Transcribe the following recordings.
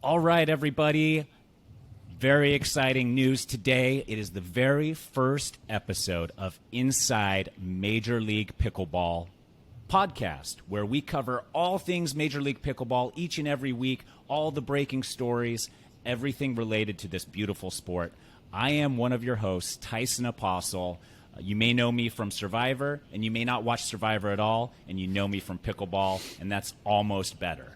All right, everybody. Very exciting news today. It is the very first episode of Inside Major League Pickleball Podcast, where we cover all things Major League Pickleball each and every week, all the breaking stories, everything related to this beautiful sport. I am one of your hosts, Tyson Apostol. You may know me from Survivor, and you may not watch Survivor at all, and you know me from Pickleball, and that's almost better.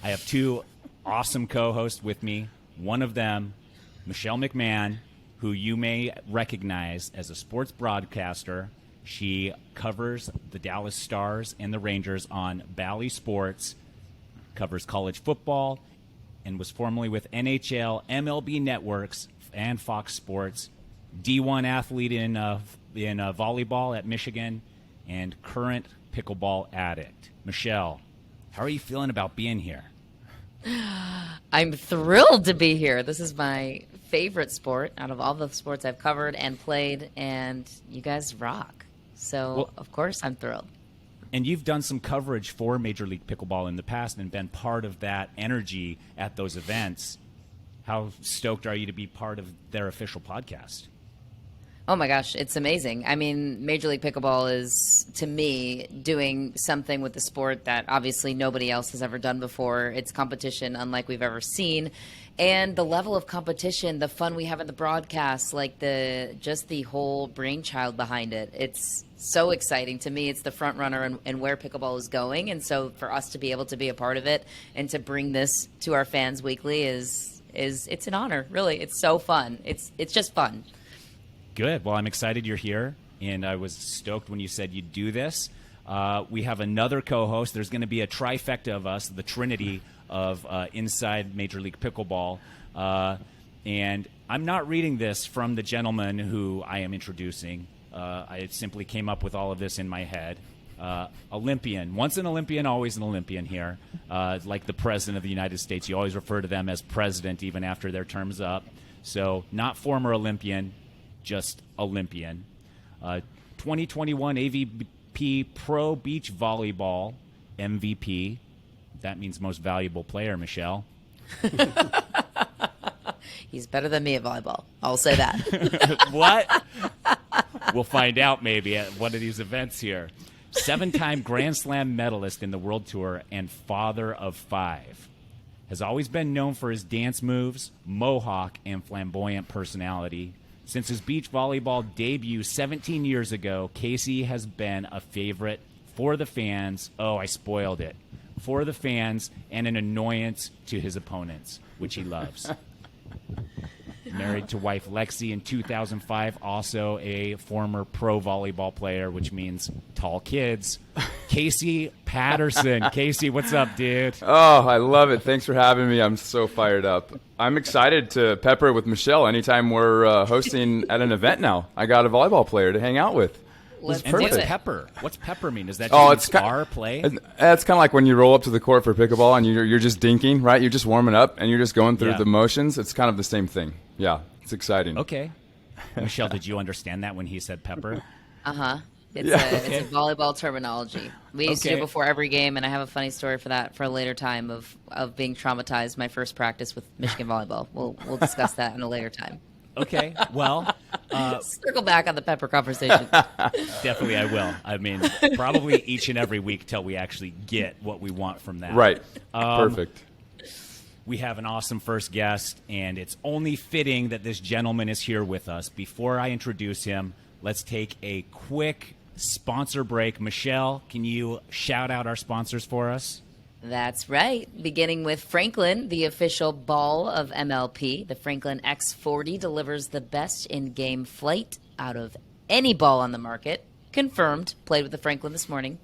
I have two awesome co-hosts with me. One of them, Michelle McMahon, who you may recognize as a sports broadcaster. She covers the Dallas Stars and the Rangers on Bally Sports, covers college football, and was formerly with NHL, MLB Networks, and Fox Sports. D1 athlete in volleyball at Michigan, and current pickleball addict. Michelle, how are you feeling about being here? I'm thrilled to be here. This is my favorite sport out of all the sports I've covered and played, and you guys rock. So, of course, I'm thrilled. And you've done some coverage for Major League Pickleball in the past and been part of that energy at those events. How stoked are you to be part of their official podcast? Oh my gosh, it's amazing. I mean, Major League Pickleball is, to me, doing something with the sport that obviously nobody else has ever done before. It's competition unlike we've ever seen. And the level of competition, the fun we have in the broadcast, like just the whole brainchild behind it. It's so exciting. To me, it's the front runner and where pickleball is going. And so for us to be able to be a part of it and to bring this to our fans weekly it's an honor, really. It's so fun. It's just fun. Good. Well, I'm excited you're here, and I was stoked when you said you'd do this. We have another co-host. There's going to be a trifecta of us, the trinity of Inside Major League Pickleball. And I'm not reading this from the gentleman who I am introducing. I simply came up with all of this in my head. Olympian. Once an Olympian, always an Olympian here. Like the President of the United States, you always refer to them as President even after their term's up. So not former Olympian, just Olympian. 2021 AVP Pro Beach Volleyball MVP. That means most valuable player, Michelle. He's better than me at volleyball. I'll say that. What? We'll find out maybe at one of these events here. 7-time Grand Slam medalist in the World Tour and father of 5. Has always been known for his dance moves, mohawk, and flamboyant personality. Since his beach volleyball debut 17 years ago, Casey has been a favorite for the fans. Oh, I spoiled it. For the fans and an annoyance to his opponents, which he loves. Married to wife Lexi in 2005, also a former pro volleyball player, which means tall kids. Casey Patterson. Casey, what's up, dude? Oh, I love it. Thanks for having me. I'm so fired up. I'm excited to pepper it with Michelle anytime we're hosting at an event now. I got a volleyball player to hang out with. Let's And what's do it. pepper? What's pepper mean? Is that it's our play? It's kind of like when you roll up to the court for pickleball and you're just dinking, right? You're just warming up and you're just going through the motions. It's kind of the same thing. Yeah, it's exciting. Okay. Michelle, did you understand that when he said pepper? Uh-huh. It's a volleyball terminology. We used to do it before every game, and I have a funny story for that for a later time of being traumatized my first practice with Michigan volleyball. We'll discuss that in a later time. Okay, well... circle back on the pepper conversation. Definitely I will. I mean, probably each and every week till we actually get what we want from that. Right. Perfect. We have an awesome first guest, and it's only fitting that this gentleman is here with us. Before I introduce him, let's take a quick sponsor break. Michelle, can you shout out our sponsors for us? That's right. Beginning with Franklin, the official ball of MLP. The Franklin X40 delivers the best in-game flight out of any ball on the market. Confirmed. Played with the Franklin this morning.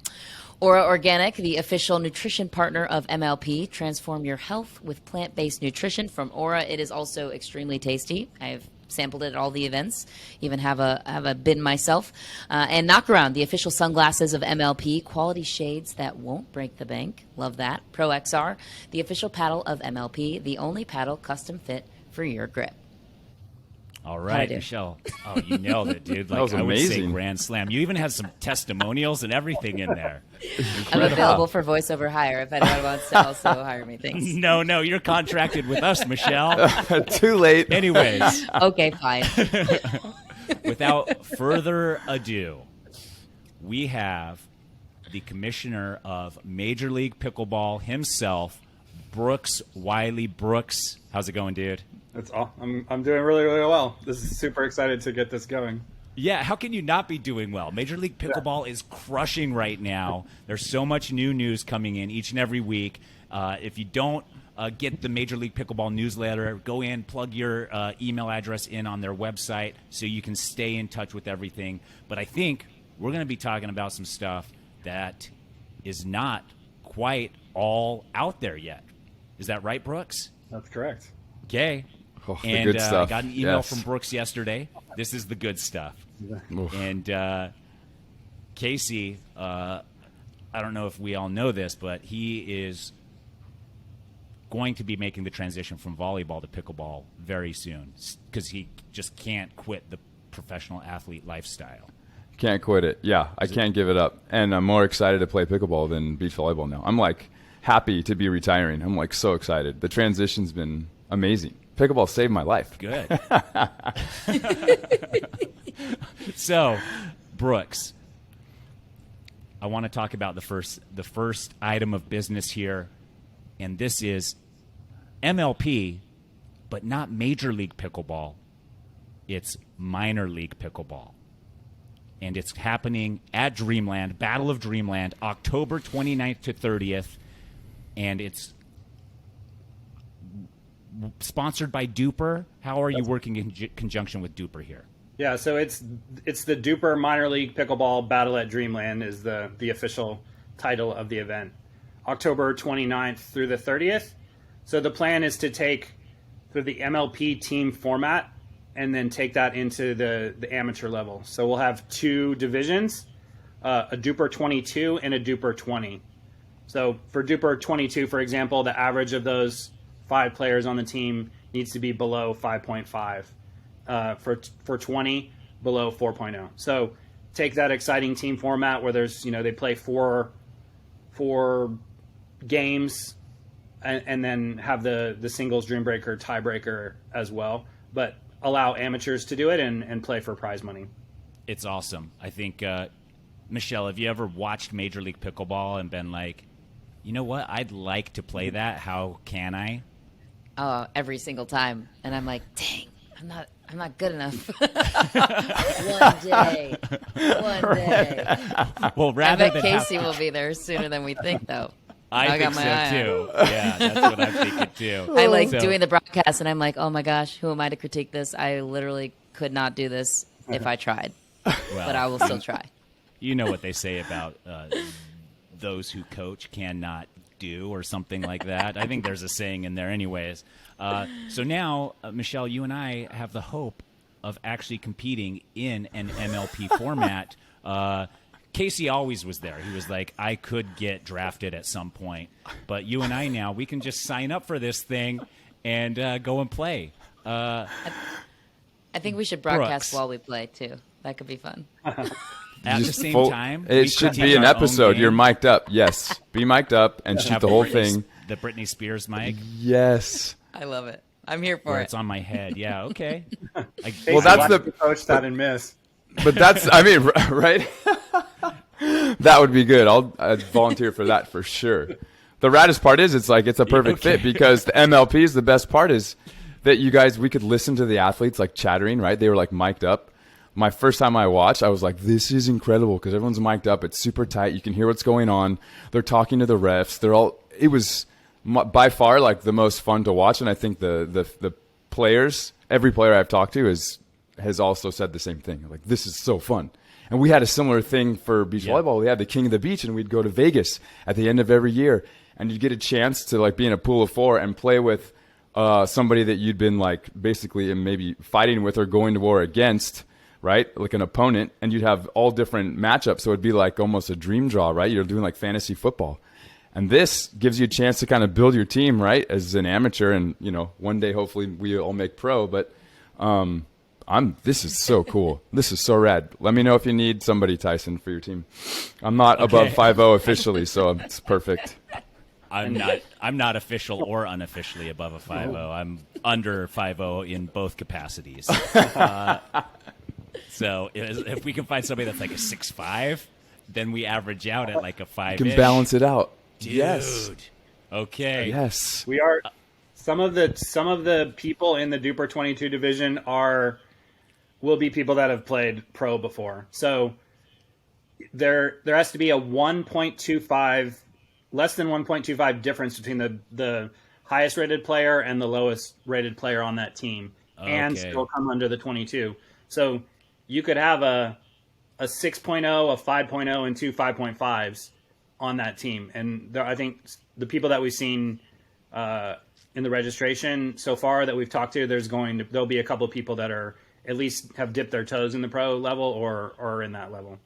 Aura Organic, the official nutrition partner of MLP. Transform your health with plant-based nutrition from Aura. It is also extremely tasty. I've sampled it at all the events. Even have a bin myself. And Knockaround, the official sunglasses of MLP. Quality shades that won't break the bank. Love that. Pro XR, the official paddle of MLP. The only paddle custom fit for your grip. All How'd I right, do? Michelle. Oh, you nailed it, dude. Like, That was I would say amazing. grand slam. You even had some testimonials and everything in there. I'm available for voiceover hire if anyone wants to also hire me. Thanks. No, you're contracted with us, Michelle. Too late. Anyways, Okay, fine. without further ado, we have the commissioner of Major League Pickleball himself, Brooks Wiley. Brooks, how's it going, dude? That's all. I'm doing really, really well. This is super excited to get this going. Yeah, how can you not be doing well? Major League Pickleball is crushing right now. There's so much new news coming in each and every week. If you don't get the Major League Pickleball newsletter, go in, plug your email address in on their website so you can stay in touch with everything. But I think we're going to be talking about some stuff that is not quite all out there yet. Is that right, Brooks? That's correct. Okay. Oh, the And good I stuff. got an email Yes. from Brooks yesterday. This is the good stuff. Oof. And Casey, I don't know if we all know this, but he is going to be making the transition from volleyball to pickleball very soon because he just can't quit the professional athlete lifestyle. Can't quit it. Yeah, I can't give it up. And I'm more excited to play pickleball than beach volleyball now. I'm like happy to be retiring. I'm like so excited. The transition's been amazing. Pickleball saved my life. Good. So, Brooks, I want to talk about the first item of business here, and this is MLP, but not Major League Pickleball. It's Minor League Pickleball. And it's happening at Dreamland, Battle of Dreamland, October 29th to 30th, and it's sponsored by DUPR. How are you working in conjunction with DUPR here? Yeah, so it's the DUPR Minor League Pickleball Battle at Dreamland is the official title of the event. October 29th through the 30th. So the plan is to take the MLP team format and then take that into the amateur level. So we'll have two divisions, a DUPR 22 and a DUPR 20. So for DUPR 22, for example, the average of those 5 players on the team needs to be below 5.5. For 20, below 4.0. So take that exciting team format where there's, they play four games and then have the singles dream breaker tiebreaker as well, but allow amateurs to do it and play for prize money. It's awesome. I think, Michelle, have you ever watched Major League Pickleball and been like, you know what, I'd like to play that. How can I? Every single time. And I'm like, dang, I'm not good enough. One day. Well, I rather bet than Casey will be there sooner than we think, though. I think got my eye so on too. Yeah, that's what I'm thinking too. I like So- doing the broadcast, and I'm like, oh my gosh, who am I to critique this? I literally could not do this if I tried, but I will still try. You know what they say about those who coach cannot do, or something like that. I think there's a saying in there, anyways. So now, Michelle, you and I have the hope of actually competing in an MLP format. Casey always was there. He was like, I could get drafted at some point, but you and I now, we can just sign up for this thing and go and play. I think we should broadcast Brooks. while we play too. That could be fun. At the Just same full- time, It we should critique be an our own episode. game. You're mic'd up. Yes. Be mic'd up and shoot Have the whole Britney- thing. The Britney Spears mic. Yes. I love it. I'm here for Where it. it's on my head. Yeah, okay. Well, that's the- coach that and miss. But that's, I mean, right? That would be good. I'd volunteer for that for sure. The raddest part is it's a perfect fit because the MLP is the best part is that you guys, we could listen to the athletes like chattering, right? They were like mic'd up. My first time I watched, I was like, this is incredible because everyone's mic'd up. It's super tight. You can hear what's going on. They're talking to the refs. It was by far like the most fun to watch. And I think the players, every player I've talked to has also said the same thing. Like, this is so fun. And we had a similar thing for beach volleyball. We had the King of the Beach, and we'd go to Vegas at the end of every year, and you'd get a chance to like be in a pool of 4 and play with somebody that you'd been like basically maybe fighting with or going to war against, right? Like an opponent, and you'd have all different matchups. So it'd be like almost a dream draw, right? You're doing like fantasy football. And this gives you a chance to kind of build your team, right, as an amateur. And, one day hopefully we all make pro. But This is so cool. This is so rad. Let me know if you need somebody, Tyson, for your team. I'm not above 5-0 officially, so it's perfect. I'm not official or unofficially above a 5-0. I'm under 5-0 in both capacities. So if we can find somebody that's like a 6'5", then we average out at like a 5. You can balance it out. Dude. Yes. Okay. Yes. We are some of the people in the DUPR 22 division will be people that have played pro before. So there has to be a 1.25, less than 1.25 difference between the highest rated player and the lowest rated player on that team, and still come under the 22. So you could have a 6.0, a 5.0, and two 5.5s on that team. And I think the people that we've seen in the registration so far that we've talked to, there'll be a couple of people that are at least have dipped their toes in the pro level or are in that level.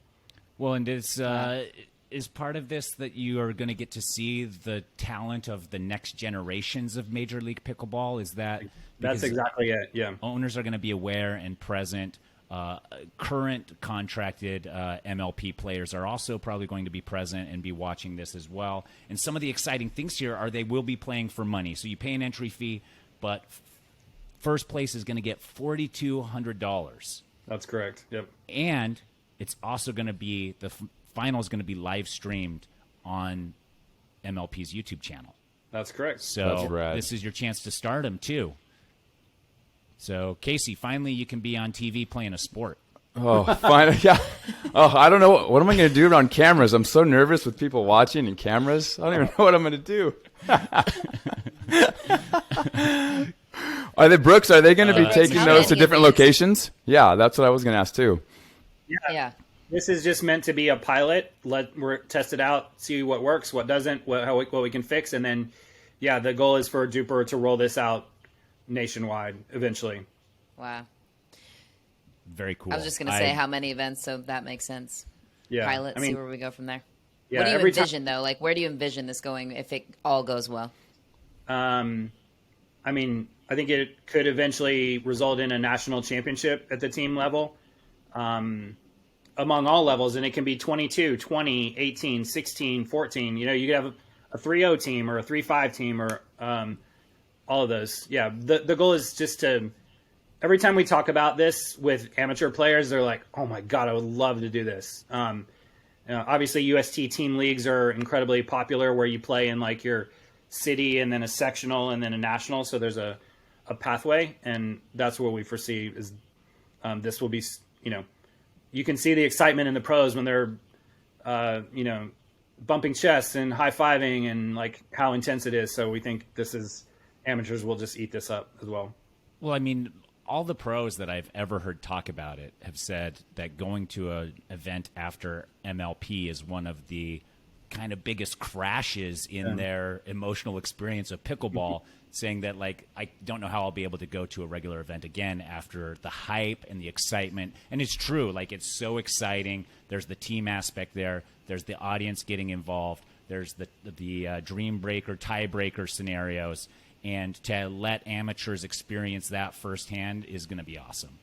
Well, and is part of this that you are going to get to see the talent of the next generations of Major League Pickleball? Is that that's exactly it? Yeah, owners are going to be aware and present. Current contracted MLP players are also probably going to be present and be watching this as well. And some of the exciting things here are they will be playing for money. So you pay an entry fee, but first place is going to get $4,200. That's correct. Yep. And it's also going to be the final is going to be live streamed on MLP's YouTube channel. That's correct. So this is your chance to start them too. So, Casey, finally you can be on TV playing a sport. Oh, fine. Yeah. Oh, I don't know. What am I going to do on cameras? I'm so nervous with people watching and cameras. I don't even know what I'm going to do. Brooks, are they going to be taking those to different locations? Yeah, that's what I was going to ask too. Yeah. This is just meant to be a pilot. We're test it out, see what works, what doesn't, what we can fix. And then, the goal is for DUPR to roll this out nationwide eventually. Wow. Very cool. I was just going to say how many events, so that makes sense. Yeah. Pilot, see where we go from there. Yeah, what do you envision, though? Like, where do you envision this going if it all goes well? I think it could eventually result in a national championship at the team level, among all levels. And it can be 22, 20, 18, 16, 14. You could have a 3-0 team or a 3-5 team or all of those. Yeah, the goal is just to – every time we talk about this with amateur players, they're like, oh, my God, I would love to do this. Obviously, UST team leagues are incredibly popular where you play in, like, your city and then a sectional and then a national. So there's a pathway, and that's what we foresee is this will be – you can see the excitement in the pros when they're, bumping chests and high-fiving and, like, how intense it is. So we think amateurs will just eat this up as well. Well, all the pros that I've ever heard talk about it have said that going to an event after MLP is one of the kind of biggest crashes in their emotional experience of pickleball, saying that, like, I don't know how I'll be able to go to a regular event again after the hype and the excitement. And it's true. Like, it's so exciting. There's the team aspect there. There's the audience getting involved. There's the dream breaker, tiebreaker scenarios. And to let amateurs experience that firsthand is going to be awesome.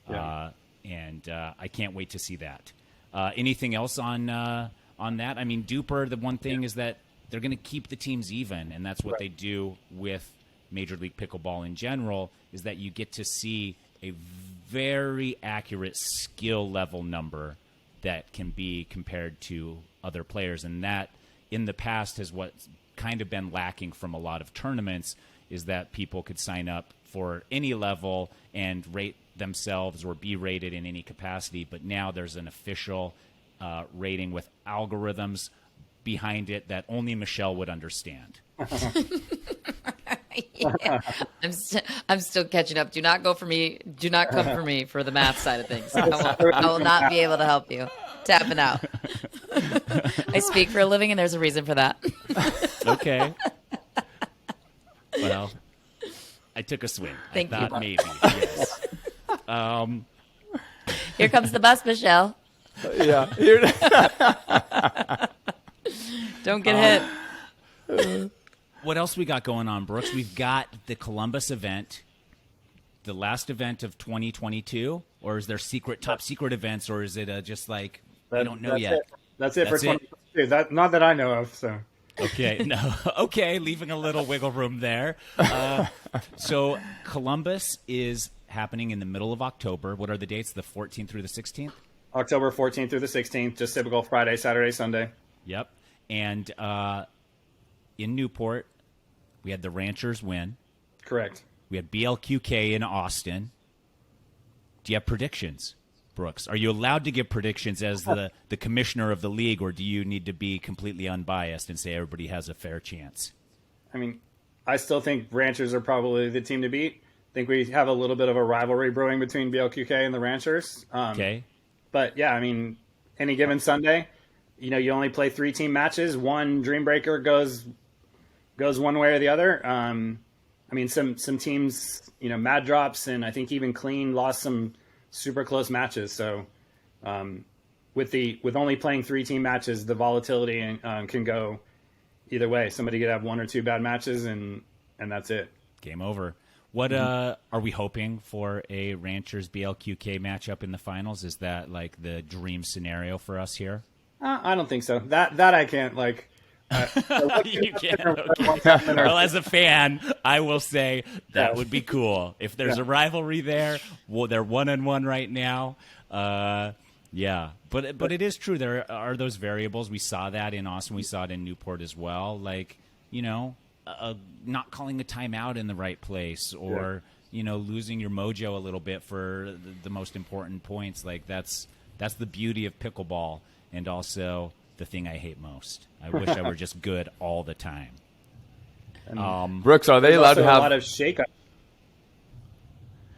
Yeah. I can't wait to see that. Anything else on that? DUPR, the one thing is that they're going to keep the teams even, and that's what they do with Major League Pickleball in general, is that you get to see a very accurate skill level number that can be compared to other players. And that, in the past, has what's kind of been lacking from a lot of tournaments, is that people could sign up for any level and rate themselves or be rated in any capacity. But now there's an official rating with algorithms behind it that only Michelle would understand. Yeah. I'm still catching up. Do not go for me. Do not come for me for the math side of things. I will not be able to help you. Tapping out. I speak for a living, and there's a reason for that. Okay. Well, I took a swing. Thank I thought you. maybe. Yes. Here comes the bus, Michelle. Yeah. Don't get hit. What else we got going on, Brooks? We've got the Columbus event the last event of 2022, or is there top secret events, or is it just like we don't know yet? That's it for 2022. Not that I know of. So okay, no, okay, leaving a little wiggle room there. So Columbus is happening in the middle of October. What are the dates? The 14th through the 16th. October 14th through the 16th, just typical Friday, Saturday, Sunday. Yep. And in Newport, we had the Ranchers win. Correct. We had BLQK in Austin. Do you have predictions, Brooks? Are you allowed to give predictions as the commissioner of the league, or do you need to be completely unbiased and say everybody has a fair chance? I mean, I still think Ranchers are probably the team to beat. I think we have a little bit of a rivalry brewing between BLQK and the Ranchers. Okay. But, yeah, I mean, any given Sunday, you only play 3-team matches. One Dreambreaker goes one way or the other. I mean, some teams, Mad Drops and I think even Clean lost some super close matches. So with only playing 3-team matches, the volatility can go either way. Somebody could have 1 or 2 bad matches, and that's it. Game over. What are we hoping for a Ranchers BLQK matchup in the finals? Is that like the dream scenario for us here? I don't think so. That I can't like. You can't. Okay. Well, as a fan, I will say that would be cool if there's a rivalry there. Well, they're 1-1 right now. Yeah, but it is true. There are those variables. We saw that in Austin. We saw it in Newport as well. Like not calling a timeout in the right place, or losing your mojo a little bit for the most important points. Like that's the beauty of pickleball, and also the thing I hate most. I wish I were just good all the time. Brooks, are they allowed to have a lot of shakeup?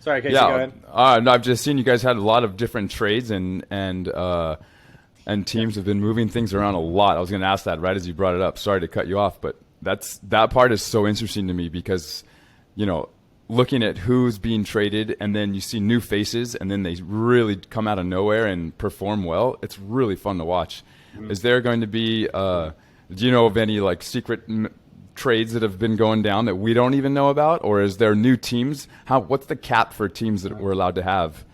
Sorry, Casey, go ahead. No, I've just seen you guys had a lot of different trades and teams have been moving things around a lot. I was going to ask that right as you brought it up. Sorry to cut you off, but that part is so interesting to me because, looking at who's being traded and then you see new faces and then they really come out of nowhere and perform well. It's really fun to watch. Mm-hmm. Is there going to be, do you know of any like secret trades that have been going down that we don't even know about, or is there new teams? What's the cap for teams that we're allowed to have?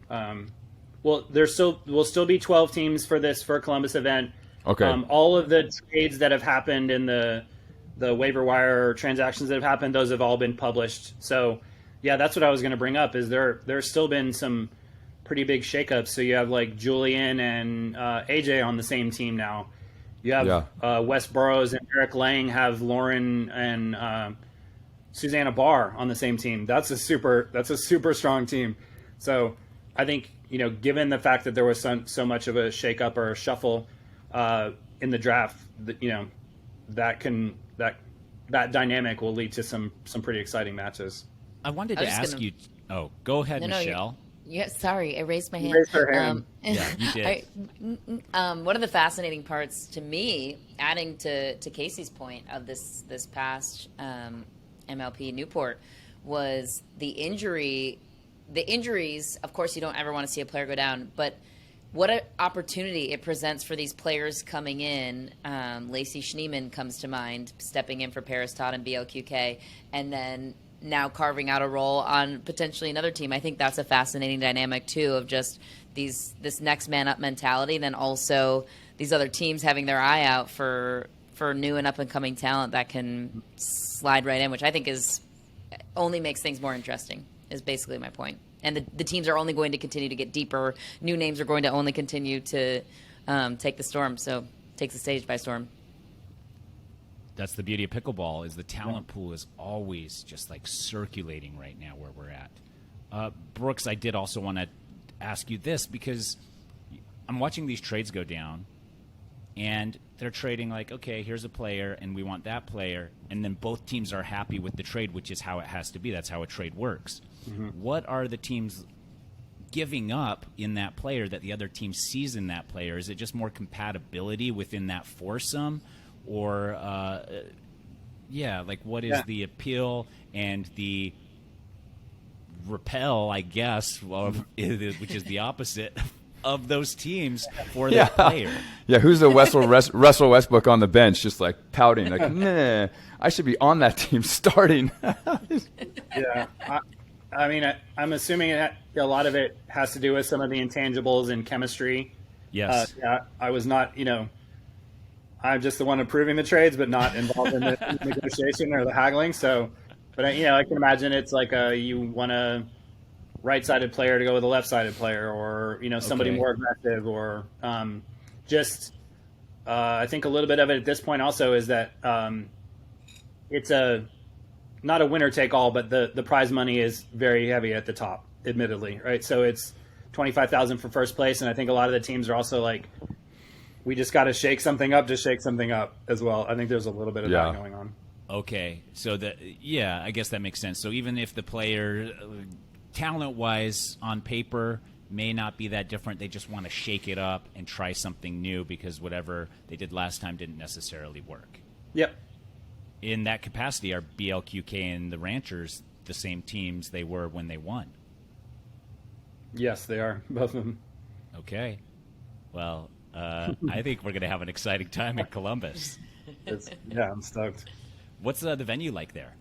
Well, will still be 12 teams for Columbus event. Okay. All of the trades that have happened in the waiver wire transactions that have happened, those have all been published. So, yeah, that's what I was going to bring up. Is there's still been some pretty big shakeups. So you have like Julian and AJ on the same team now. You have Wes Burrows and Eric Lang have Lauren and Susanna Barr on the same team. That's a super strong team. So I think given the fact that there was so much of a shakeup or a shuffle in the draft, that dynamic will lead to some pretty exciting matches. I wanted to ask you. Oh, go ahead, Michelle. Yeah, sorry, I raised my hand. You raised her hand. Yeah, you did. One of the fascinating parts to me, adding to Casey's point of this past MLP Newport, was the injury. The injuries, of course, you don't ever want to see a player go down, but what an opportunity it presents for these players coming in. Lacey Schneeman comes to mind, stepping in for Paris Todd and BLQK, and then now carving out a role on potentially another team. I think that's a fascinating dynamic, too, of just this next man up mentality, then also these other teams having their eye out for new and up-and-coming talent that can slide right in, which I think only makes things more interesting, is basically my point. And the teams are only going to continue to get deeper. New names are going to only continue to take the stage by storm. That's the beauty of pickleball, is the talent pool is always just like circulating right now where we're at. Brooks, I did also want to ask you this, because I'm watching these trades go down, and they're trading like, okay, here's a player, and we want that player, and then both teams are happy with the trade, which is how it has to be. That's how a trade works. Mm-hmm. What are the teams giving up in that player that the other team sees in that player? Is it just more compatibility within that foursome? Or, what is the appeal and the repel, I guess, which is the opposite of those teams for their player. Yeah, who's the Russell Westbrook on the bench just like pouting, like, nah, I should be on that team starting. Yeah. I mean, I'm assuming a lot of it has to do with some of the intangibles in chemistry. Yes. I was not, I'm just the one approving the trades, but not involved in the negotiation or the haggling. So, but I can imagine it's like you want a right-sided player to go with a left-sided player, or somebody more aggressive, or I think a little bit of it at this point also is that it's not a winner take all, but the prize money is very heavy at the top, admittedly, right? So it's $25,000 for first place, and I think a lot of the teams are also like, we just got to shake something up as well. I think there's a little bit of that going on. Okay, so I guess that makes sense. So even if the player, talent-wise, on paper, may not be that different, they just want to shake it up and try something new because whatever they did last time didn't necessarily work. Yep. In that capacity, are BLQK and the Ranchers the same teams they were when they won? Yes, they are, both of them. Okay. Well, I think we're going to have an exciting time in Columbus. I'm stoked. What's the venue like there?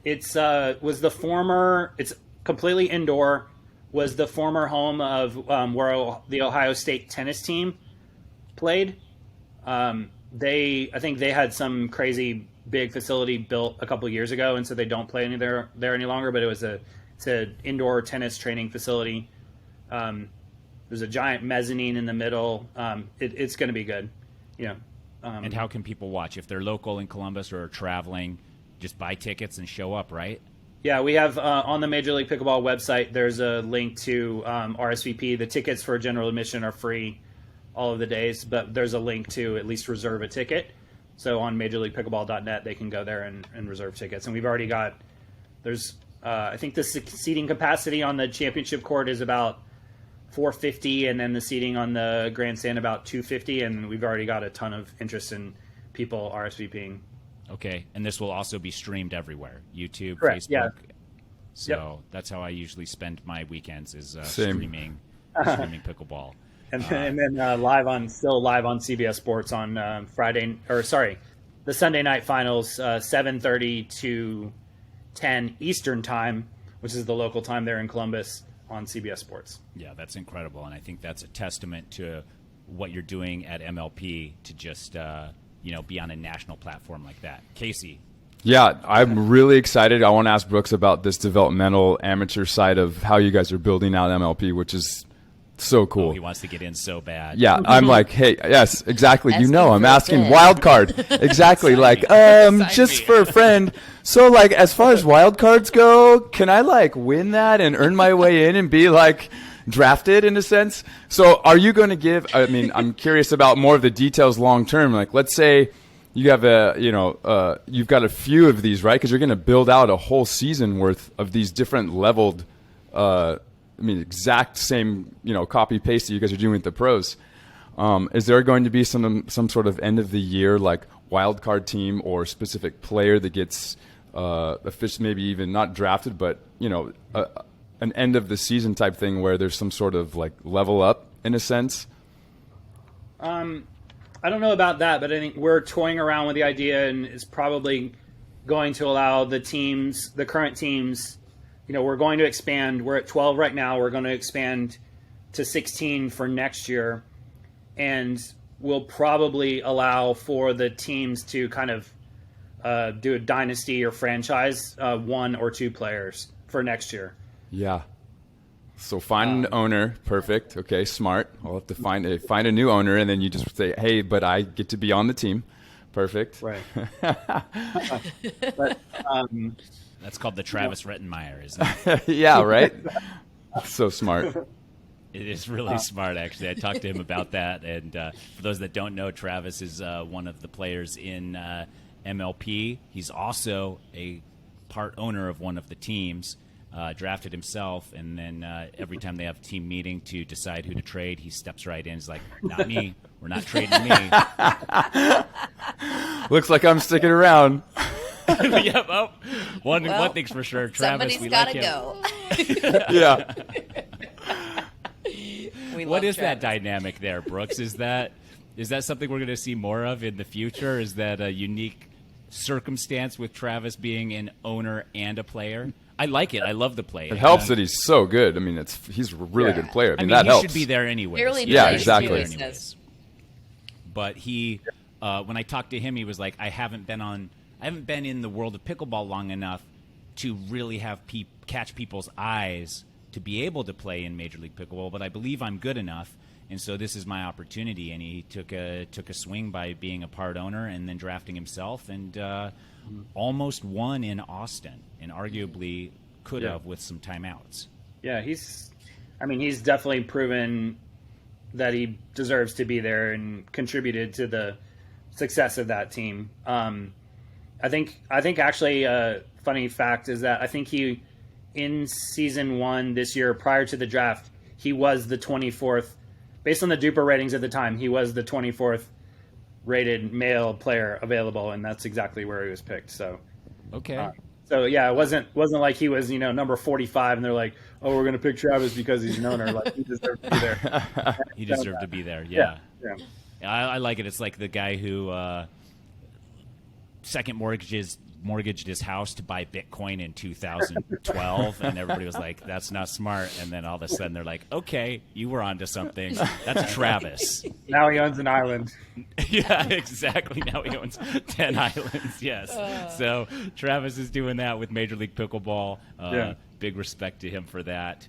It's completely indoor, was the former home of where the Ohio State tennis team played. I think they had some crazy big facility built a couple years ago, and so they don't play there any longer, but it's an indoor tennis training facility. There's a giant mezzanine in the middle. It's going to be good. And how can people watch? If they're local in Columbus or are traveling, just buy tickets and show up, right? Yeah, we have on the Major League Pickleball website, there's a link to RSVP. The tickets for general admission are free all of the days, but there's a link to at least reserve a ticket. So on MajorLeaguePickleball.net, they can go there and reserve tickets. And we've already got, I think the seating capacity on the championship court is about 450, and then the seating on the grandstand about 250, and we've already got a ton of interest in people RSVPing. Okay, and this will also be streamed everywhere, YouTube, Correct, Facebook. Yeah. So That's how I usually spend my weekends, is streaming pickleball. And then live on CBS Sports on the Sunday night finals, 7:30 to 10 Eastern time, which is the local time there in Columbus, on CBS Sports. Yeah, that's incredible, and I think that's a testament to what you're doing at MLP to just be on a national platform like that. Casey. Yeah, I'm really excited. I want to ask Brooks about this developmental amateur side of how you guys are building out MLP, which is so cool. Oh, he wants to get in so bad. Yeah, I'm like, hey, yes, exactly. I'm for asking a wild card. Exactly. Like, just for a friend. So, like, as far as wild cards go, can I, like, win that and earn my way in and be, like, drafted in a sense? So are you going to I'm curious about more of the details long term. Like, let's say you have you've got a few of these, right? Because you're going to build out a whole season worth of these different leveled, exact same, copy paste that you guys are doing with the pros. Is there going to be some sort of end of the year, like, wild card team or specific player that gets maybe even not drafted, but, an end of the season type thing where there's some sort of, like, level up in a sense? I don't know about that, but I think we're toying around with the idea, and it's probably going to allow the current teams, we're going to expand. We're at 12 right now. We're going to expand to 16 for next year, and we'll probably allow for the teams to kind of do a dynasty or franchise, 1 or 2 players for next year. Yeah. So find an owner. Perfect. Okay, smart. I'll have to find a new owner, and then you just say, hey, but I get to be on the team. Perfect. Right. That's called the Travis Rettenmeyer, isn't it? Yeah, right? So smart. It is really smart, actually. I talked to him about that. And for those that don't know, Travis is one of the players in MLP. He's also a part owner of one of the teams, drafted himself. And then every time they have a team meeting to decide who to trade, he steps right in. He's like, not me. We're not trading me. Looks like I'm sticking around. Yep. Oh, one thing's for sure. Travis, somebody's we gotta like him. go. Yeah. We What love is that Travis. dynamic there, Brooks? Is that something we're going to see more of in the future? Is that a unique circumstance with Travis being an owner and a player? I like it. I love the play. It helps that he's so good. I mean, he's a really good player. I mean, that he helps. should be there anyway. Barely Yeah, plays, exactly. he says. But he, when I talked to him, he was like, I haven't been in the world of pickleball long enough to really have catch people's eyes to be able to play in Major League Pickleball, but I believe I'm good enough, and so this is my opportunity. And he took a swing by being a part owner and then drafting himself, and almost won in Austin, and arguably could have with some timeouts. Yeah, he's definitely proven that he deserves to be there and contributed to the success of that team. I think actually a funny fact is that I think he, in season 1 this year, prior to the draft, he was the 24th, based on the DUPR ratings at the time, he was the 24th rated male player available, and that's exactly where he was picked. So, Okay. so yeah, it wasn't like he was, number 45, and they're like, oh, we're going to pick Travis because he's an owner. Like, he deserved to be there. He deserved to be there. Yeah. Yeah. I like it. It's like the guy who second mortgaged his house to buy Bitcoin in 2012, and everybody was like, that's not smart. And then all of a sudden they're like, okay, you were onto something. That's Travis. Now he owns an island. Yeah, exactly. Now he owns 10 islands. Yes. So Travis is doing that with Major League Pickleball. Big respect to him for that.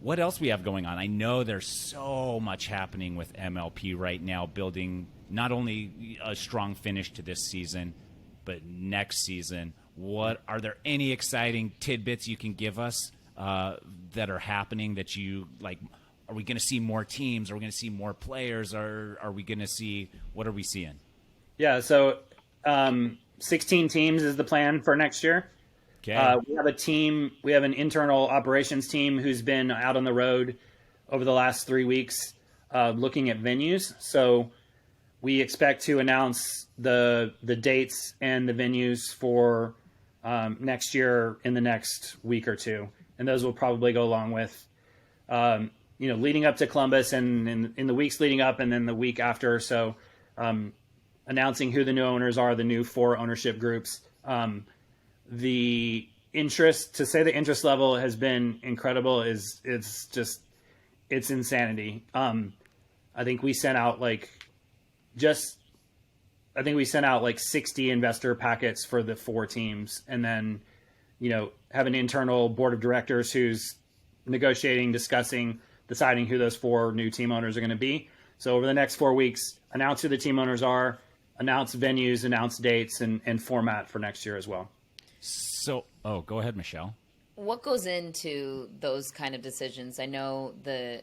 What else we have going on? I know there's so much happening with MLP right now, building not only a strong finish to this season, but next season. What are there any exciting tidbits you can give us that are happening that you like? Are we going to see more teams? Are we going to see more players? Are we going to see, what are we seeing? Yeah, so 16 teams is the plan for next year. Okay. We have a team. We have an internal operations team who's been out on the road over the last 3 weeks looking at venues. So we expect to announce the dates and the venues for next year in the next week or two, and those will probably go along with leading up to Columbus and in the weeks leading up, and then the week after or so, announcing who the new owners are, the new 4 ownership groups. The interest level has been incredible. It's insanity. I think we sent out like 60 investor packets for the 4 teams, and then, have an internal board of directors who's negotiating, discussing, deciding who those 4 new team owners are going to be. So over the next 4 weeks, announce who the team owners are, announce venues, announce dates, and format for next year as well. So, go ahead, Michelle. What goes into those kind of decisions? I know the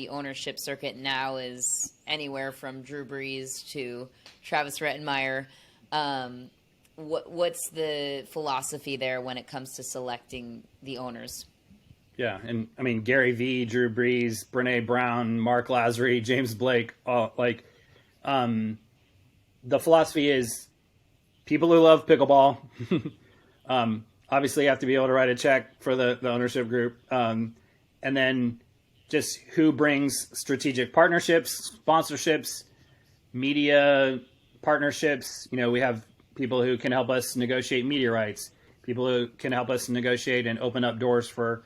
ownership circuit now is anywhere from Drew Brees to Travis Rettenmeyer. What's the philosophy there when it comes to selecting the owners? Yeah, and I mean, Gary Vee, Drew Brees, Brene Brown, Mark Lazary, James Blake, the philosophy is people who love pickleball obviously have to be able to write a check for the ownership group. And then just who brings strategic partnerships, sponsorships, media partnerships. We have people who can help us negotiate media rights, people who can help us negotiate and open up doors for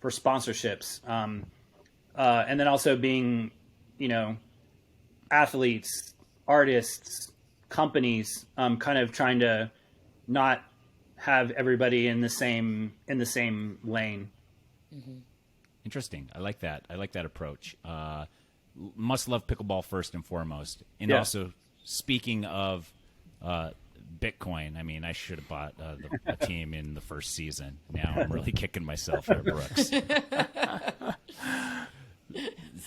sponsorships. And then also being, athletes, artists, companies, kind of trying to not have everybody in the same lane. Mm-hmm. Interesting. I like that. I like that approach. Must love pickleball first and foremost. And Yeah. also, speaking of Bitcoin, I mean, I should have bought a team in the first season. Now I'm really kicking myself here, Brooks.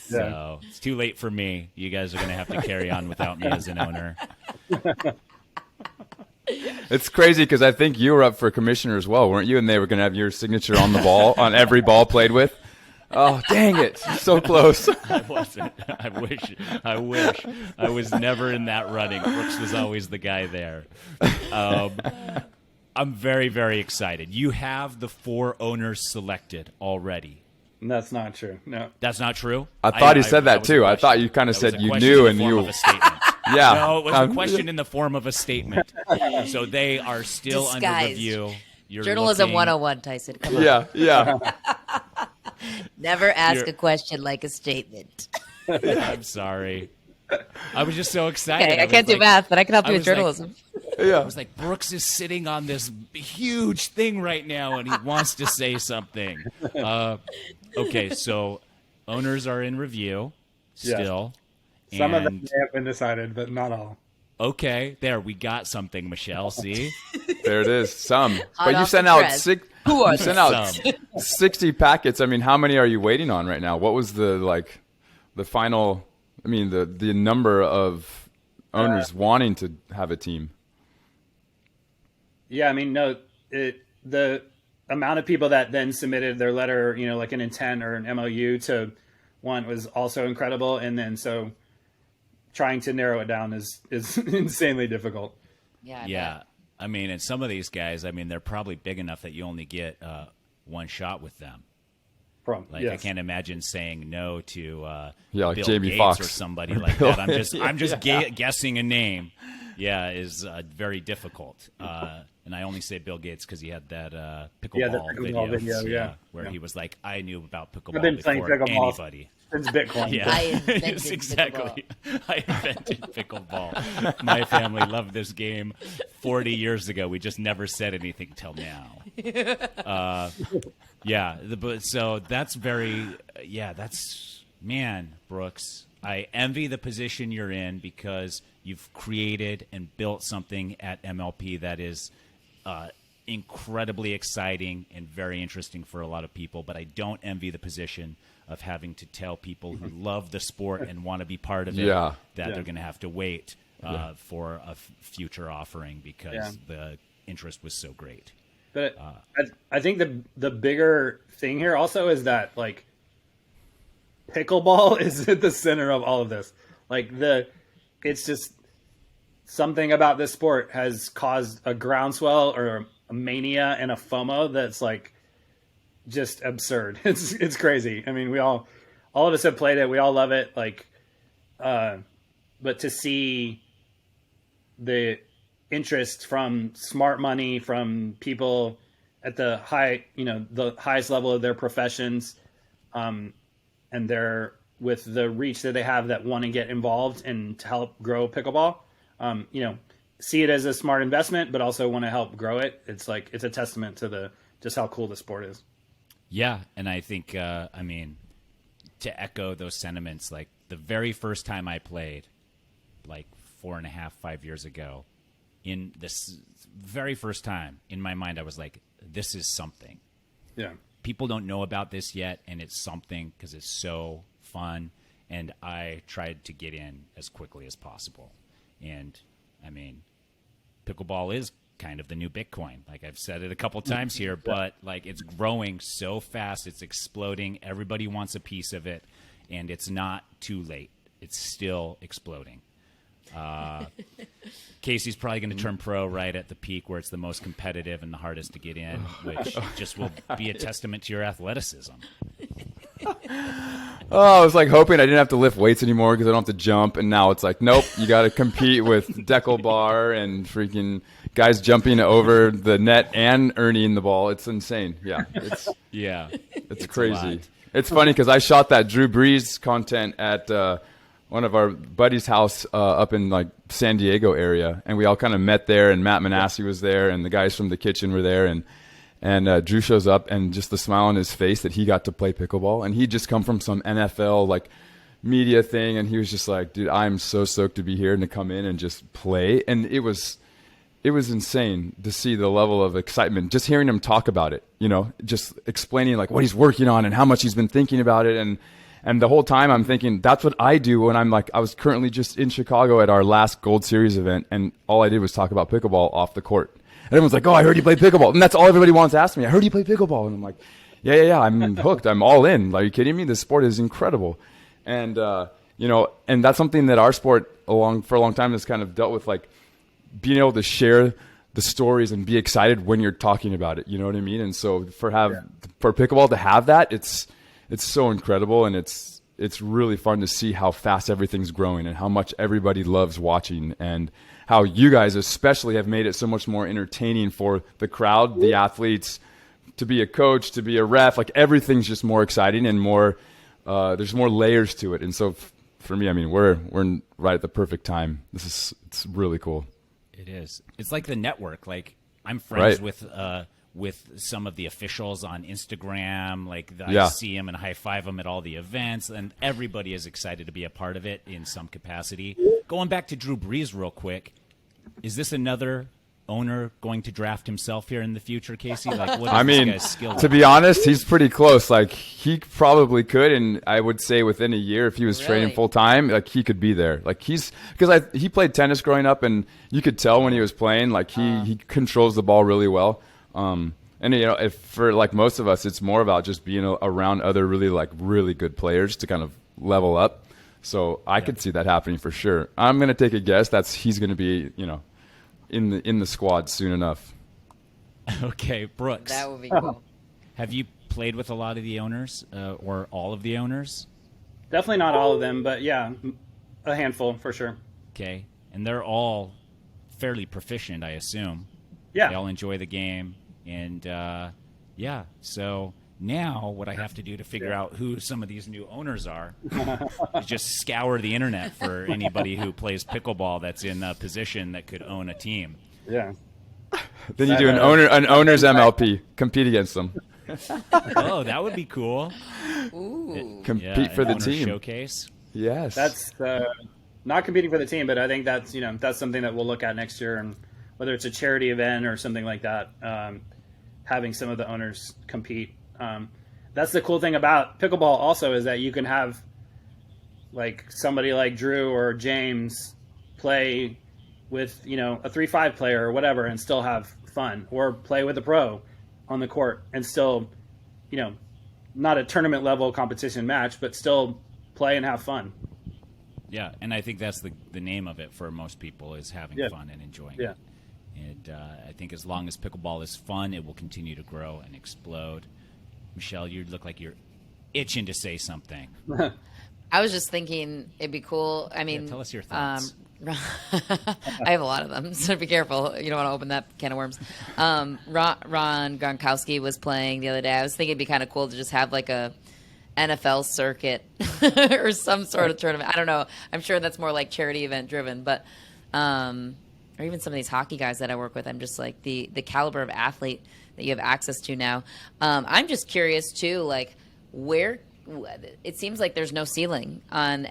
So it's too late for me. You guys are going to have to carry on without me as an owner. It's crazy because I think you were up for commissioner as well, weren't you? And they were going to have your signature on the ball, on every ball played with. Oh, dang it. So close. I wasn't. I wish. I was never in that running. Brooks was always the guy there. I'm very, very excited. You have the 4 owners selected already. That's not true. No. That's not true? I thought he said that was a too. I question. thought you kind of That was said a you question knew in the and form you. of a statement. Yeah. No, it was a question in the form of a statement. So they are still under Disguised. review. You're Journalism looking- 101, Tyson. Come on. Yeah. Never ask You're- a question like a statement. I'm sorry. I was just so excited. Okay, I can't do math, but I can help I you with was like- journalism. Yeah. I was like, Brooks is sitting on this huge thing right now, and he wants to say something. Okay, so owners are in review still. Some of them and- may have been decided, but not all. Okay, there, we got something, Michelle. See? There it is. Some. Hot But you off sent the out press. you sent out Some. 60 packets. I mean, how many are you waiting on right now? What was the final? I mean, the number of owners wanting to have a team. Yeah, I mean, no, the amount of people that then submitted their letter, like an intent or an MOU to want was also incredible. And then so trying to narrow it down is insanely difficult. Yeah. Yeah. I mean, and some of these guys, I mean, they're probably big enough that you only get one shot with them. Like, Yes. I can't imagine saying no to like Bill Jamie Gates Foxx. or somebody like that. I'm just guessing a name. Yeah, is very difficult. And I only say Bill Gates because he had that pickleball, pickleball video, yeah. where Yeah. he was like, I knew about I've pickleball been playing before pickleball anybody. since Bitcoin. Yeah, I invented Yes, exactly. I invented pickleball. My family loved this game 40 years ago. We just never said anything till now. So that's man, Brooks. I envy the position you're in because you've created and built something at MLP that is incredibly exciting and very interesting for a lot of people. But I don't envy the position of having to tell people who love the sport and want to be part of it that they're going to have to wait for a future offering because the interest was so great. But I think the bigger thing here also is that like pickleball is at the center of all of this. Like it's just something about this sport has caused a groundswell or a mania and a FOMO that's like just absurd. It's crazy. I mean, all of us have played it. We all love it. Like, but to see the interest from smart money, from people at the the highest level of their professions, and they're with the reach that they have that want to get involved and to help grow pickleball, see it as a smart investment, but also want to help grow it. It's like, it's a testament to just how cool the sport is. Yeah, and I think, to echo those sentiments, like the very first time I played, like 4.5, 5 years ago, in this very first time, in my mind, I was like, this is something. Yeah. People don't know about this yet, and it's something because it's so fun, and I tried to get in as quickly as possible. And, I mean, pickleball is kind of the new Bitcoin. Like I've said it a couple times here, but like it's growing so fast, it's exploding. Everybody wants a piece of it, and it's not too late. It's still exploding. Casey's probably going to turn pro right at the peak where it's the most competitive and the hardest to get in, which just will be a testament to your athleticism. Oh, I was like hoping I didn't have to lift weights anymore because I don't have to jump. And now it's like, nope, you got to compete with decal bar and freaking guys jumping over the net and earning the ball. It's insane. Yeah, it's crazy. It's funny because I shot that Drew Brees content at one of our buddies' house up in like San Diego area, and we all kind of met there. And Matt Manassi was there, and the guys from the kitchen were there, and Drew shows up, and just the smile on his face that he got to play pickleball, and he'd just come from some NFL like media thing, and he was just like, dude, I'm so stoked to be here and to come in and just play. And it was insane to see the level of excitement, just hearing him talk about it, just explaining like what he's working on and how much he's been thinking about it. And the whole time I'm thinking, that's what I do when I'm like, I was currently just in Chicago at our last Gold Series event, and all I did was talk about pickleball off the court. And everyone's like, oh, I heard you play pickleball. And that's all everybody wants to ask me. I heard you play pickleball. And I'm like, yeah, I'm hooked. I'm all in. Are you kidding me? This sport is incredible. And, and that's something that our sport for a long time has kind of dealt with, like being able to share the stories and be excited when you're talking about it. You know what I mean? And so for pickleball to have that, it's it's so incredible, and it's really fun to see how fast everything's growing and how much everybody loves watching, and how you guys especially have made it so much more entertaining for the crowd, the athletes, to be a coach, to be a ref. Like, everything's just more exciting and more, there's more layers to it. And so for me, I mean, we're right at the perfect time. It's really cool. It is. It's like the network. Like, I'm friends Right. with some of the officials on Instagram. Like, I Yeah. see them and high five them at all the events, and everybody is excited to be a part of it in some capacity. Going back to Drew Brees real quick, is this another owner going to draft himself here in the future, Casey? Like, what is I mean, this guy's skill? to be honest, he's pretty close. Like, he probably could, and I would say within a year, if he was training Really? full time, like, he could be there. Like, because he played tennis growing up, and you could tell when he was playing, like, he controls the ball really well. And if for like most of us, it's more about just being around other really good players to kind of level up. So I could see that happening for sure. I'm gonna take a guess he's gonna be in the squad soon enough. Okay, Brooks, That would be cool. have you played with a lot of the owners or all of the owners? Definitely not all of them, but yeah, a handful for sure. Okay, and they're all fairly proficient, I assume. Yeah. They all enjoy the game, and yeah. So now, what I have to do to figure out who some of these new owners are is just scour the internet for anybody who plays pickleball that's in a position that could own a team. Yeah. Then you do an owner's MLP, compete against them, Oh, that would be cool. Ooh. compete Yeah, for an the owner team. showcase. Yes, That's not competing for the team, but I think that's something that we'll look at next year, and whether it's a charity event or something like that, having some of the owners compete. That's the cool thing about pickleball also, is that you can have like somebody like Drew or James play with a 3-5 player or whatever and still have fun, or play with a pro on the court and still not a tournament level competition match, but still play and have fun. Yeah, and I think that's the name of it for most people, is having Yeah. fun and enjoying Yeah. it. And I think as long as pickleball is fun, it will continue to grow and explode. Michelle, you look like you're itching to say something. I was just thinking it'd be cool. I mean, tell us your thoughts. I have a lot of them, so be careful. You don't want to open that can of worms. Ron Gronkowski was playing the other day. I was thinking it'd be kind of cool to just have like a NFL circuit or some sort of tournament. I don't know. I'm sure that's more like charity event driven, but or even some of these hockey guys that I work with. I'm just like the caliber of athlete that you have access to now. I'm just curious too, like where it seems like there's no ceiling on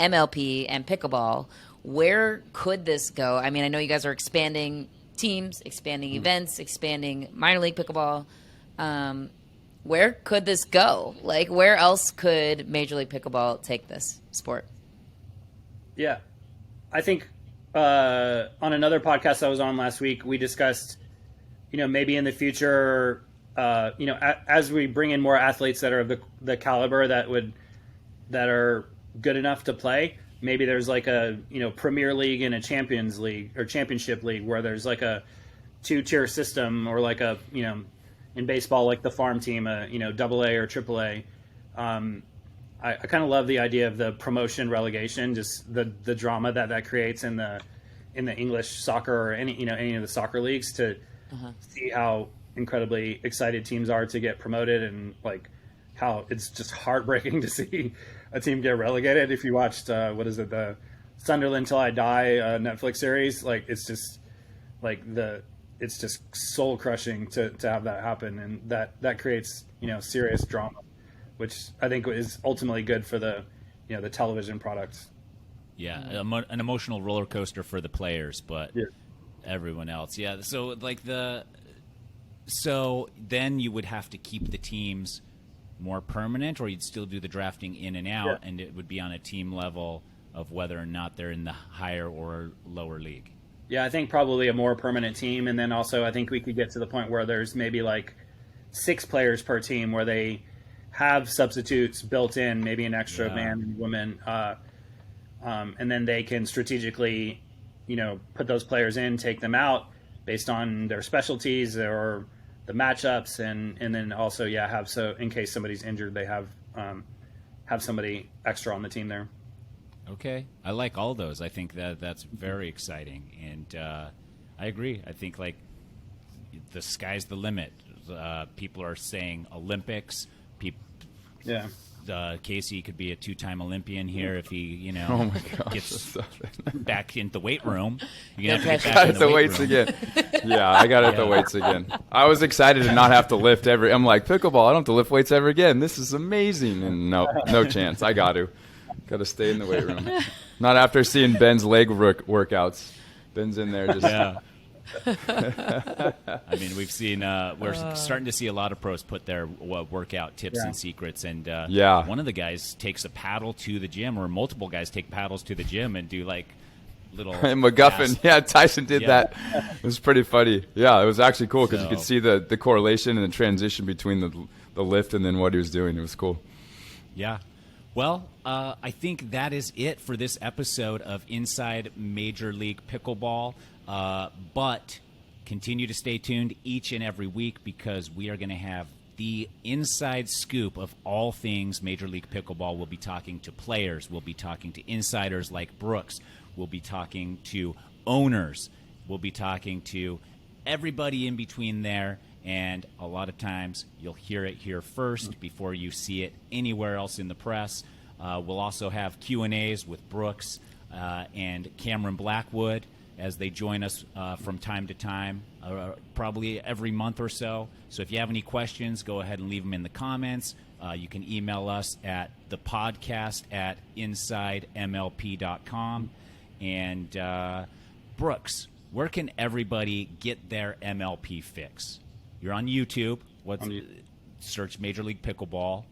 MLP and pickleball. Where could this go? I mean, I know you guys are expanding teams, expanding events, expanding minor league pickleball. Where could this go? Like, where else could Major League Pickleball take this sport? Yeah, I think on another podcast I was on last week, we discussed, maybe in the future, as we bring in more athletes that are of the caliber that are good enough to play, maybe there's like a Premier League and a Champions League or Championship League, where there's like a 2-tier system, or like a in baseball, like the farm team, AA or AAA. I kind of love the idea of the promotion relegation, just the drama that creates in the English soccer or any of the soccer leagues, to see how incredibly excited teams are to get promoted, and like how it's just heartbreaking to see a team get relegated. If you watched the Sunderland Till I Die Netflix series, like it's just soul crushing to have that happen, and that creates serious drama, which I think is ultimately good for the the television product. Yeah, an emotional roller coaster for the players, but everyone else. Yeah, so so then you would have to keep the teams more permanent, or you'd still do the drafting in and out, and it would be on a team level of whether or not they're in the higher or lower league. Yeah, I think probably a more permanent team, and then also I think we could get to the point where there's maybe like 6 players per team, where they have substitutes built in, maybe an extra man and woman, and then they can strategically, put those players in, take them out based on their specialties or the matchups, and then also have, so in case somebody's injured, they have have somebody extra on the team there. Okay, I like all those. I think that's very exciting, and I agree. I think like the sky's the limit. People are saying Olympics. Yeah. Casey could be a 2-time Olympian here if he, Oh my gosh, gets back in the weight room. You're gonna No have to get pressure. back Got in at the the weight weights room. again. Yeah, I got at the weights again. I was excited to not have to lift I'm like, pickleball, I don't have to lift weights ever again. This is amazing. And no chance. I got to stay in the weight room. Not after seeing Ben's leg workouts. Ben's in there just. Yeah. I mean, we've seen we're starting to see a lot of pros put their workout tips and secrets, and one of the guys takes a paddle to the gym, or multiple guys take paddles to the gym and do like little And MacGuffin, fast- yeah, Tyson did that. It was pretty funny. Yeah, it was actually cool because you could So- see the correlation and the transition between the lift and then what he was doing. It was cool. Yeah. Well, I think that is it for this episode of Inside Major League Pickleball. But continue to stay tuned each and every week because we are going to have the inside scoop of all things Major League Pickleball. We'll be talking to players. We'll be talking to insiders like Brooks. We'll be talking to owners. We'll be talking to everybody in between there. And a lot of times you'll hear it here first before you see it anywhere else in the press. We'll also have Q&As with Brooks and Cameron Blackwood as they join us from time to time, probably every month or so. So if you have any questions, go ahead and leave them in the comments. You can email us at thepodcast@insidemlp.com. And Brooks, where can everybody get their MLP fix? You're on YouTube. Search Major League Pickleball.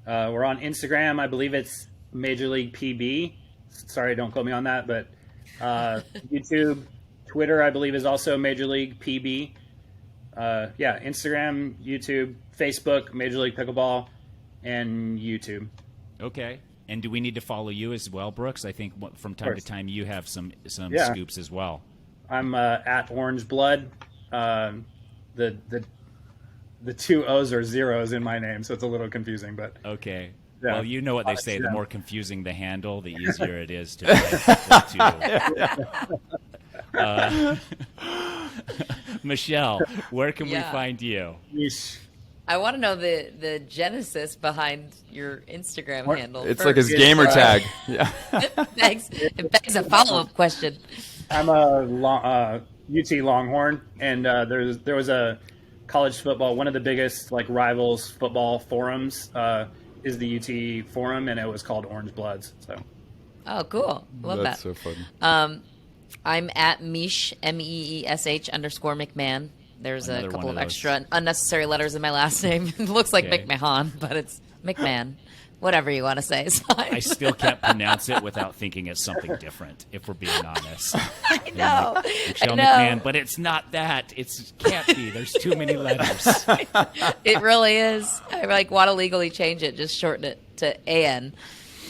We're on Instagram. I believe it's Major League PB. Sorry, don't quote me on that, but YouTube, Twitter, I believe, is also Major League PB. Instagram, YouTube, Facebook, Major League Pickleball, and YouTube. Okay. And do we need to follow you as well, Brooks? I think from time to time you have some Yeah. scoops as well. I'm at Orange Blood. The two O's are zeros in my name, so it's a little confusing. But Okay. Yeah. Well, you know what they say. The Yeah. more confusing the handle, the easier it is to. Michelle, where can we Yeah. find you? yeesh. I want to know the genesis behind your Instagram handle. It's first. like his gamer tag. Yeah. It begs a follow-up question. I'm a UT Longhorn, and there was a college football. One of the biggest rivals football forums is the UT forum, and it was called Orange Bloods. So Oh, cool. Love That's that. so funny. I'm at Meesh, MEESH _ McMahon. There's Another a couple one of of those. extra unnecessary letters in my last name. It looks like Okay. McMahon, but it's McMahon. Whatever you want to say is fine. I still can't pronounce it without thinking it's something different, if we're being honest. I know. Michelle I know. McMahon, but it's not that. It can't be. There's too many letters. It really is. I want to legally change it, just shorten it to AN.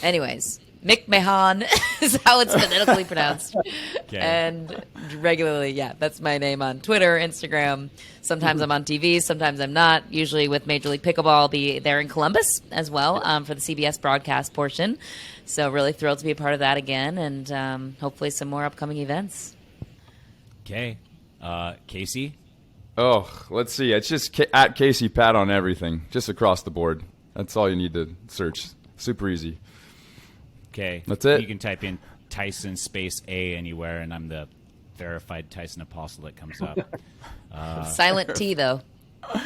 Anyways, McMahon is how it's phonetically pronounced. Okay. And regularly, that's my name on Twitter, Instagram. Sometimes I'm on TV, sometimes I'm not. Usually with Major League Pickleball, I'll be there in Columbus as well for the CBS broadcast portion. So really thrilled to be a part of that again, and hopefully some more upcoming events. Okay. Casey? Oh, let's see. It's just at Casey Pat on everything, just across the board. That's all you need to search. Super easy. Okay. That's it. You can type in Tyson space A anywhere, and I'm the verified Tyson Apostol that comes up. Silent T, though.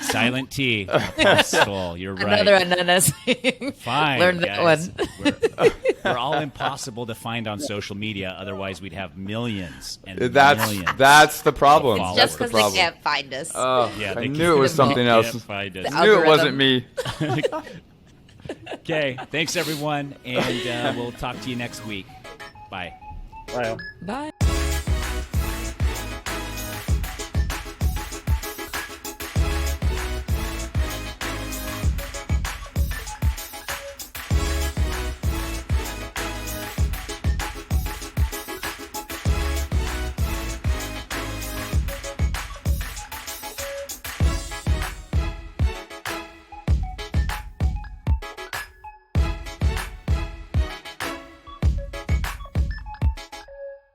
Silent T, Apostol. You're right. Another announcing. Fine, Learned that guys. one. We're all impossible to find on social media. Otherwise, we'd have millions and millions. That's the problem. It's Just That's because the they problem. can't find us. Yeah, I they knew it was can't- something they else. can't find us. The I knew it wasn't algorithm. me. Okay, thanks everyone, and we'll talk to you next week. Bye. Wow. Bye.